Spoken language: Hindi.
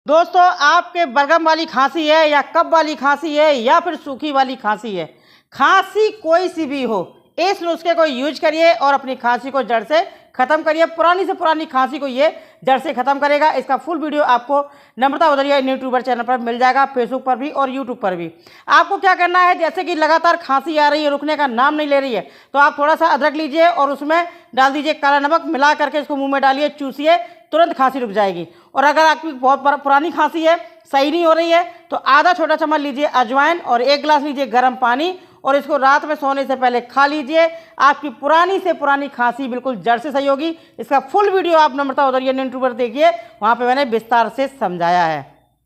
दोस्तों, आपके बलगम वाली खांसी है या कफ वाली खांसी है या फिर सूखी वाली खांसी है, खांसी कोई सी भी हो, इस नुस्खे को यूज करिए और अपनी खांसी को जड़ से खत्म करिए। पुरानी से पुरानी खांसी को ये जड़ से खत्म करेगा। इसका फुल वीडियो आपको नम्रता उदरिया यूट्यूबर चैनल पर मिल जाएगा, फेसबुक पर भी और यूट्यूब पर भी। आपको क्या करना है, जैसे कि लगातार खांसी आ रही है, रुकने का नाम नहीं ले रही है, तो आप थोड़ा सा अदरक लीजिए और उसमें डाल दीजिए काला नमक, मिला करके इसको मुंह में डालिए, चूसिए, तुरंत खांसी रुक जाएगी। और अगर आपकी बहुत पुरानी खांसी है, सही नहीं हो रही है, तो आधा छोटा चम्मच लीजिए अजवाइन और 1 गिलास लीजिए गर्म पानी और इसको रात में सोने से पहले खा लीजिए। आपकी पुरानी से पुरानी खांसी बिल्कुल जड़ से सही होगी। इसका फुल वीडियो आप नम्रता उदरिया यूट्यूब पर देखिए, वहाँ पे मैंने विस्तार से समझाया है।